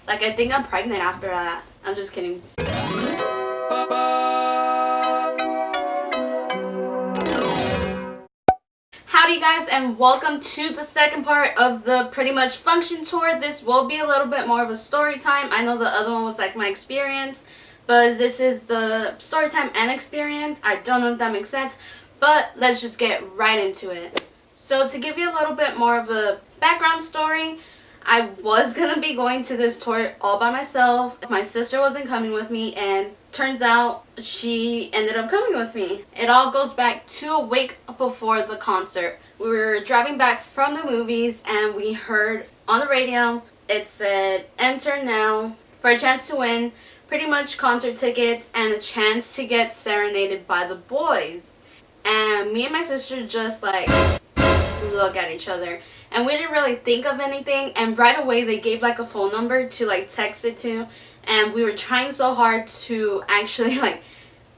Like, I think I'm pregnant after that. I'm just kidding. Howdy guys, and welcome to the second part of the Prettymuch Funktion tour. This will be a little bit more of a story time. I know the other one was like my experience, but this is the story time and experience. I don't know if that makes sense, but let's just get right into it. So to give you a little bit more of a background story, I was gonna be going to this tour all by myself. My sister wasn't coming with me, and turns out she ended up coming with me. It all goes back to a week before the concert. We were driving back from the movies and we heard on the radio, it said, "Enter now for a chance to win Prettymuch concert tickets and a chance to get serenaded by the boys." And me and my sister just like look at each other, and we didn't really think of anything, and right away they gave like a phone number to like text it to, and we were trying so hard to actually like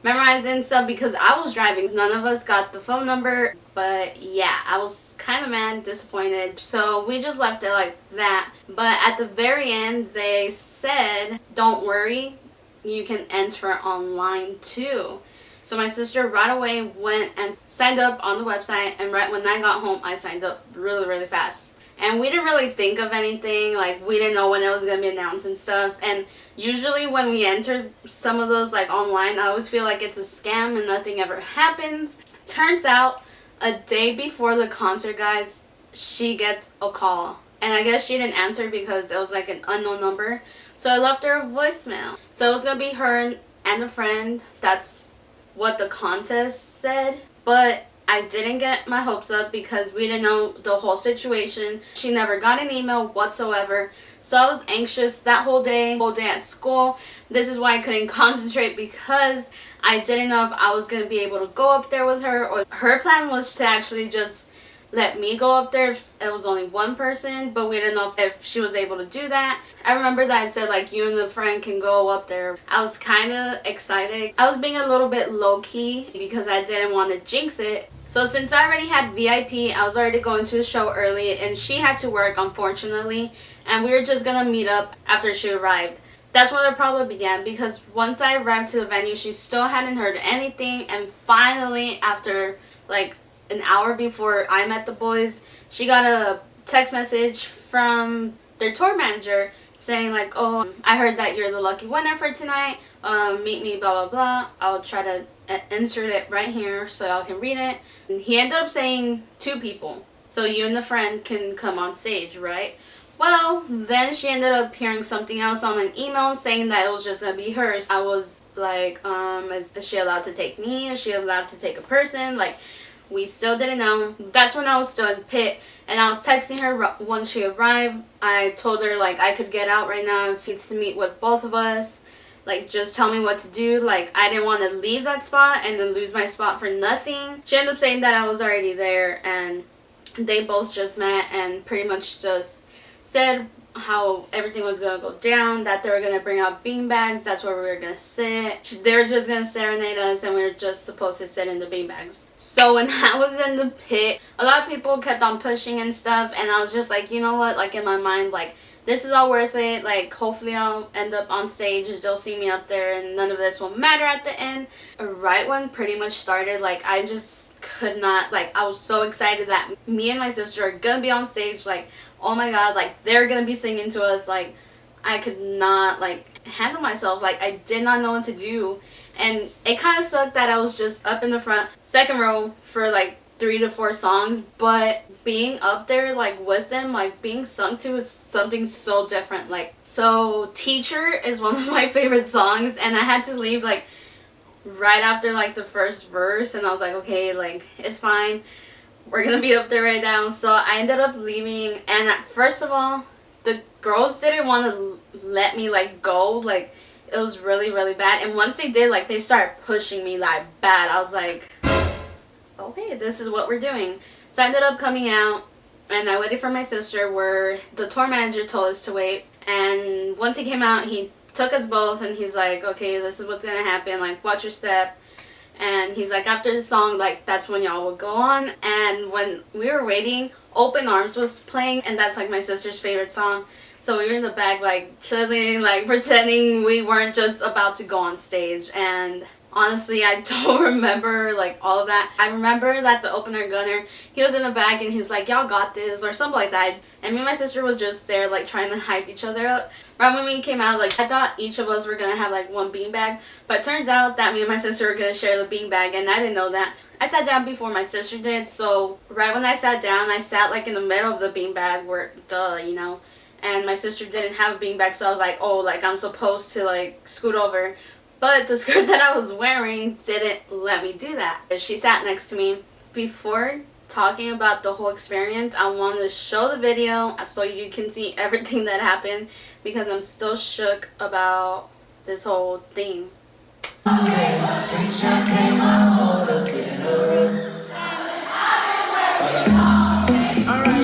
memorize it and stuff because I was driving. None of us got the phone number, but yeah, I was kind of mad, disappointed, so we just left it like that. But at the very end they said, "Don't worry, you can enter online too." So my sister right away went and signed up on the website, and right when I got home I signed up really fast. And we didn't really think of anything, like we didn't know when it was going to be announced and stuff. And usually when we enter some of those like online, I always feel like it's a scam and nothing ever happens. Turns out a day before the concert, guys, she gets a call. And I guess she didn't answer because it was like an unknown number. So I left her a voicemail. So it was going to be her and a friend. That's what the contest said, but I didn't get my hopes up because we didn't know the whole situation. She never got an email whatsoever, so I was anxious that whole day at school. This is why I couldn't concentrate, because I didn't know if I was going to be able to go up there with her, or her plan was to actually just let me go up there if it was only one person, but we didn't know if she was able to do that. I remember that it said like you and a friend can go up there. I was kind of excited. I was being a little bit low-key because I didn't want to jinx it. So since I already had VIP, I was already going to the show early, and she had to work, unfortunately, and we were just gonna meet up after she arrived. That's where the problem began, because once I arrived to the venue, she still hadn't heard anything, and finally, after like an hour before I met the boys, she got a text message from their tour manager saying like, "Oh, I heard that you're the lucky winner for tonight. Meet me, blah blah blah." I'll try to insert it right here so y'all can read it. And he ended up saying 2 people, so you and the friend can come on stage, right? Well, then she ended up hearing something else on an email saying that it was just gonna be hers. I was like, is she allowed to take me? Is she allowed to take a person? Like, we still didn't know. That's when I was still in pit, and I was texting her once she arrived. I told her like I could get out right now if it's to meet with both of us. Like, just tell me what to do. Like, I didn't want to leave that spot and then lose my spot for nothing. She ended up saying that I was already there, and they both just met and pretty much just said how everything was going to go down, that they were going to bring out beanbags, that's where we were going to sit. They were just going to serenade us, and we were just supposed to sit in the beanbags. So when I was in the pit, a lot of people kept on pushing and stuff, and I was just like, you know what, like in my mind, like, this is all worth it. Like, hopefully I'll end up on stage, they'll see me up there, and none of this will matter at the end. Right when Prettymuch started, like, I just could not, like, I was so excited that me and my sister are gonna be on stage. Like, oh my god, like, they're gonna be singing to us. Like, I could not like handle myself. Like, I did not know what to do, and it kind of sucked that I was just up in the front, second row for like 3 to 4 songs, but being up there like with them, like being sung to, is something so different. Like, so Teacher is one of my favorite songs, and I had to leave like right after like the first verse, and I was like, okay, like, it's fine, we're gonna be up there right now. So I ended up leaving, and first of all, the girls didn't want to let me like go. Like, it was really bad, and once they did, like, they started pushing me like bad. I was like, okay, this is what we're doing. So I ended up coming out, and I waited for my sister where the tour manager told us to wait. And once he came out, he took us both, and he's like, okay, this is what's gonna happen, like, watch your step. And he's like, after the song, like, that's when y'all will go on. And when we were waiting, Open Arms was playing, and that's like my sister's favorite song. So we were in the back like chilling, like pretending we weren't just about to go on stage. And honestly, I don't remember like all of that. I remember that the opener gunner, he was in the back and he was like, y'all got this, or something like that. And me and my sister was just there like trying to hype each other up. Right when we came out, like I thought each of us were gonna have like one beanbag, but it turns out that me and my sister were gonna share the beanbag, and I didn't know that. I sat down before my sister did, so right when I sat down, I sat like in the middle of the beanbag where, duh, you know. And my sister didn't have a beanbag, so I was like, oh, like I'm supposed to like scoot over. But the skirt that I was wearing didn't let me do that. She sat next to me. Before talking about the whole experience, I want to show the video so you can see everything that happened, because I'm still shook about this whole thing. Alright,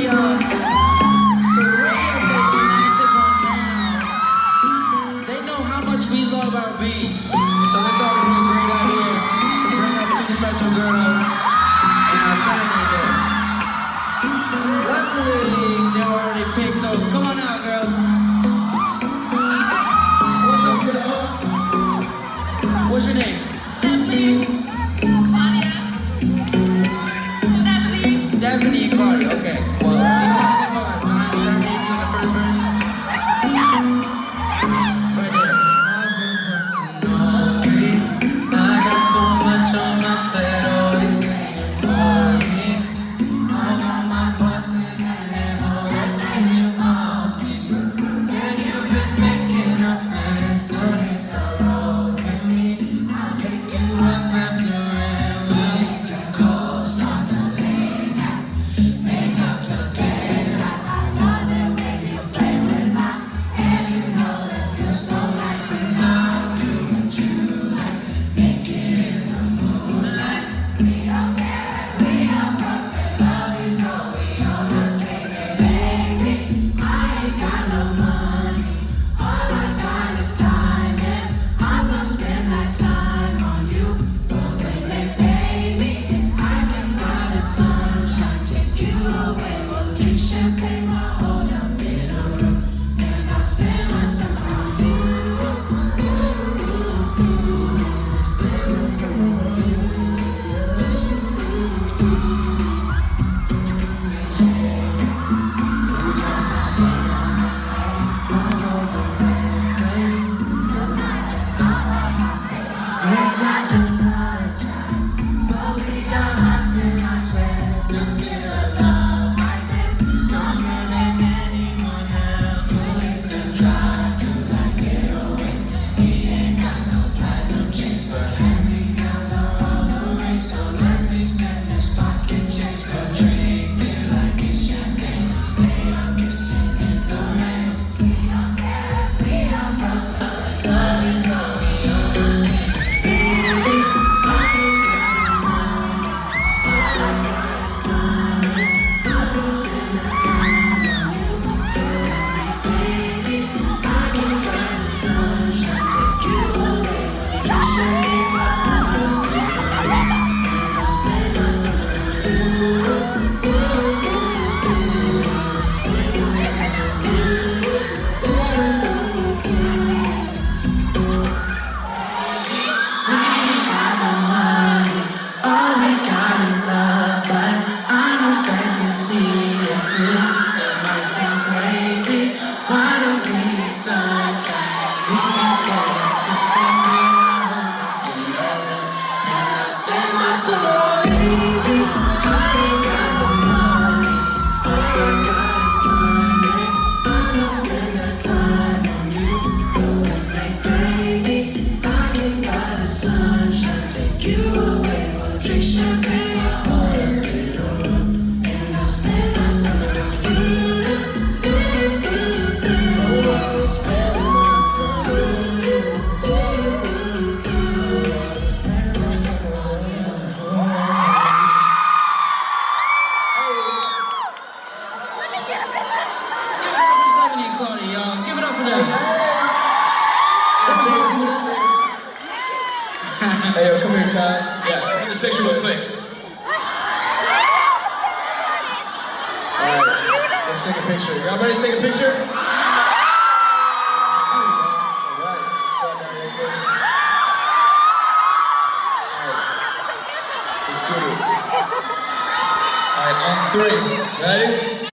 y'all. So the radio station 96.9, they know how much we love our beats. So they thought it would be a great idea to bring up two special girls in our Saturday day. Luckily, they were already picked, so come on out, girl. What's up, girl? What's your name? Stephanie and Claudia, okay. Well, do you mind if I serenade you in the first verse? Right there. I got so much on my plate, always saying for me. All of my bosses and that's when you call me. Said you've been making up plans, so hit the road with me. I'll pick you up after it, we'll hit the coast on the Hey, yo, come here, Kai. Yeah, let's get this picture real quick. Alright, let's take a picture. Y'all ready to take a picture? 3. Ready?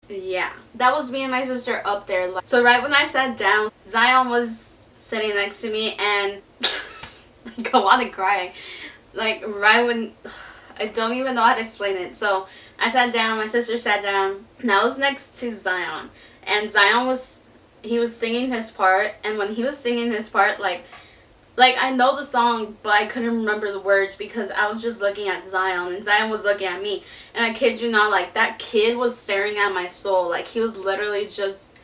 Yeah, that was me and my sister up there. So right when I sat down, Zion was sitting next to me, and like, I want to cry. Like right when, I don't even know how to explain it. So I sat down, my sister sat down, and I was next to Zion, and Zion was singing his part, and when he was singing his part, like I know the song, but I couldn't remember the words because I was just looking at Zion and Zion was looking at me. And I kid you not, like that kid was staring at my soul. Like he was literally just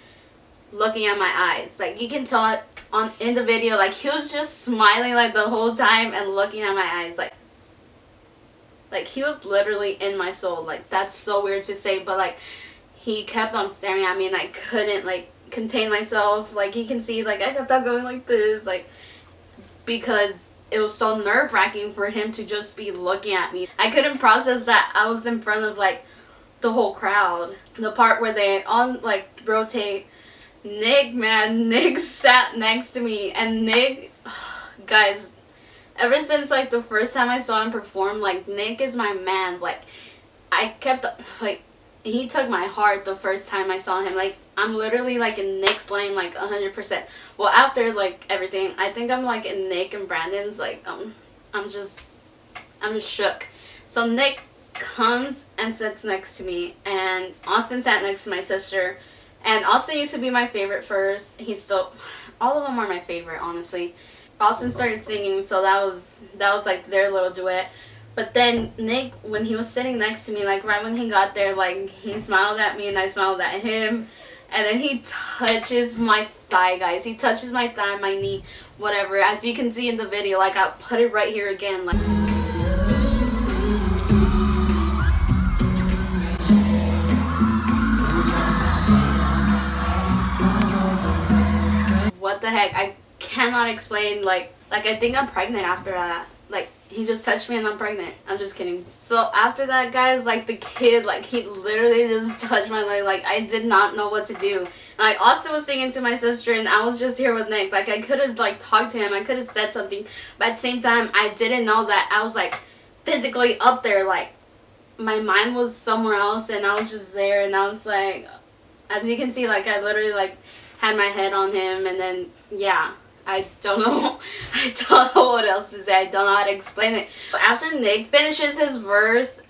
looking at my eyes. Like you can tell it in the video, like he was just smiling like the whole time and looking at my eyes. Like he was literally in my soul. Like that's so weird to say, but like he kept on staring at me and I couldn't like contain myself. Like you can see, like I kept on going like this, like, because it was so nerve-wracking for him to just be looking at me. I couldn't process that I was in front of like the whole crowd. The part where they all like rotate. Nick, man, Nick sat next to me, and Nick, guys, ever since like the first time I saw him perform, like Nick is my man. Like I kept like, he took my heart the first time I saw him. Like I'm literally like in Nick's lane like 100%. Well, after like everything, I think I'm like in Nick and Brandon's. Like I'm just shook. So Nick comes and sits next to me, and Austin sat next to my sister. And Austin used to be my favorite first. He's still, all of them are my favorite, honestly. Austin started singing, so that was like their little duet. But then Nick, when he was sitting next to me, like right when he got there, like he smiled at me and I smiled at him. And then he touches my thigh, guys. He touches my thigh, my knee, whatever. As you can see in the video, like I'll put it right here again. Like, what the heck? I cannot explain. Like I think I'm pregnant after that. Like he just touched me and I'm pregnant. I'm just kidding. So after that, guys, like the kid, like he literally just touched my leg. Like I did not know what to do. And, like Austin was singing to my sister and I was just here with Nick. Like I could have like talked to him. I could have said something. But at the same time, I didn't know that I was like physically up there. Like my mind was somewhere else and I was just there, and I was like, as you can see, like I literally like had my head on him, and then yeah, I don't know what else to say. I don't know how to explain it. But after Nick finishes his verse,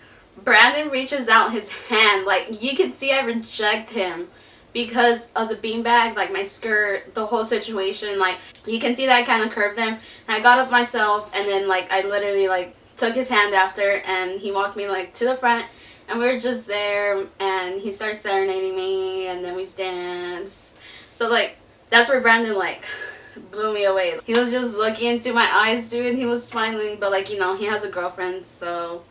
Brandon reaches out his hand. Like you can see I reject him because of the beanbag, like my skirt, the whole situation. Like you can see that I kind of curved him, and I got up myself, and then like I literally like took his hand after, and he walked me like to the front, and we were just there, and he started serenading me, and then we danced. So like that's where Brandon like blew me away. He was just looking into my eyes, dude, and he was smiling, but like, you know, he has a girlfriend, so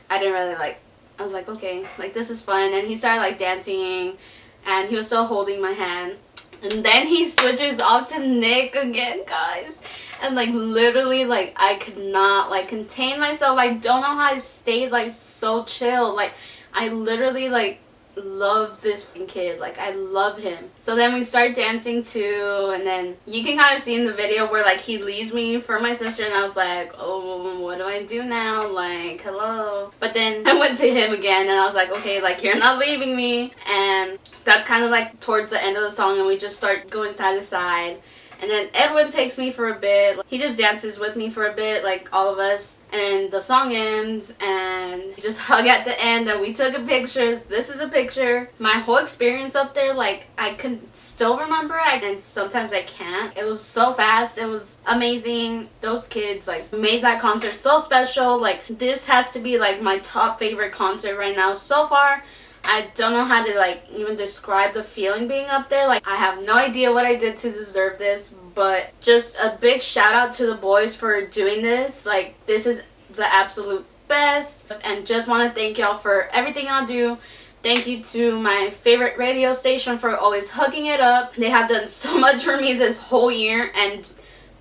I didn't really like, I was like, okay, like this is fun. And he started like dancing, and he was still holding my hand, and then he switches off to Nick again, guys, and like literally like I could not like contain myself. I don't know how I stayed like so chill. Like I literally like love this kid. Like I love him. So then we start dancing too, and then you can kind of see in the video where like he leaves me for my sister, and I was like, oh, what do I do now? Like, hello. But then I went to him again, and I was like, okay, like you're not leaving me. And that's kind of like towards the end of the song, and we just start going side to side. And then Edwin takes me for a bit. He just dances with me for a bit, like all of us. And then the song ends, and we just hug at the end, and we took a picture. This is a picture. My whole experience up there, like I can still remember it, and sometimes I can't. It was so fast. It was amazing. Those kids like made that concert so special. Like this has to be like my top favorite concert right now so far. I don't know how to like even describe the feeling being up there. Like I have no idea what I did to deserve this, but just a big shout out to the boys for doing this. Like this is the absolute best, and just want to thank y'all for everything y'all do. Thank you to my favorite radio station for always hooking it up. They have done so much for me this whole year, and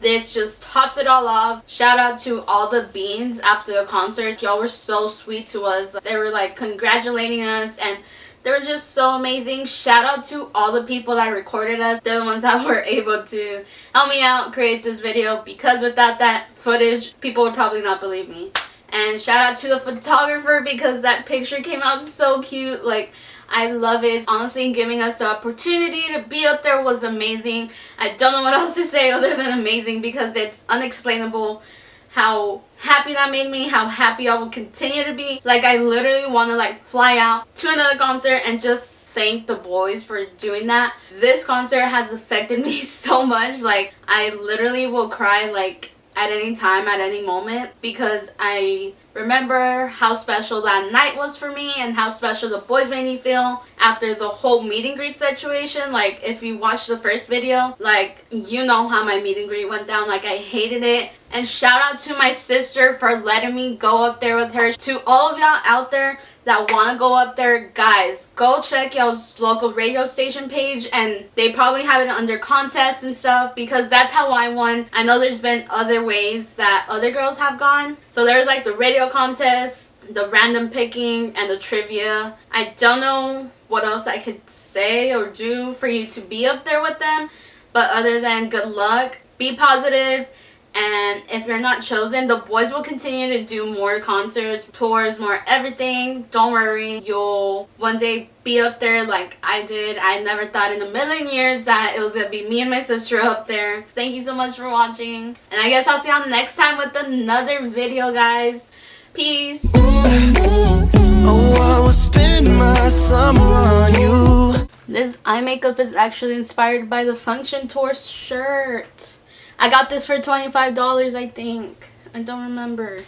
this just tops it all off. Shout out to all the beans after the concert. Y'all were so sweet to us. They were like congratulating us, and they were just so amazing. Shout out to all the people that recorded us. They're the ones that were able to help me out create this video, because without that footage, people would probably not believe me. And shout out to the photographer because that picture came out so cute. Like, I love it. Honestly, giving us the opportunity to be up there was amazing. I don't know what else to say other than amazing because it's unexplainable how happy that made me, how happy I will continue to be. Like, I literally want to like fly out to another concert and just thank the boys for doing that. This concert has affected me so much. Like, I literally will cry like at any time, at any moment, because I remember how special that night was for me and how special the boys made me feel after the whole meet and greet situation. Like, if you watched the first video, like, you know how my meet and greet went down. Like, I hated it. And shout out to my sister for letting me go up there with her. To all of y'all out there that want to go up there, guys, go check y'all's local radio station page, and they probably have it under contest and stuff, because that's how I won. I know there's been other ways that other girls have gone. So there's like the radio contest, the random picking, and the trivia. I don't know what else I could say or do for you to be up there with them, but other than good luck, be positive. And if you're not chosen, the boys will continue to do more concerts, tours, more everything. Don't worry, you'll one day be up there like I did. I never thought in a million years that it was going to be me and my sister up there. Thank you so much for watching. And I guess I'll see y'all next time with another video, guys. Peace. Oh, I will spend my summer on you. This eye makeup is actually inspired by the Funktion tour shirt. I got this for $25, I think. I don't remember.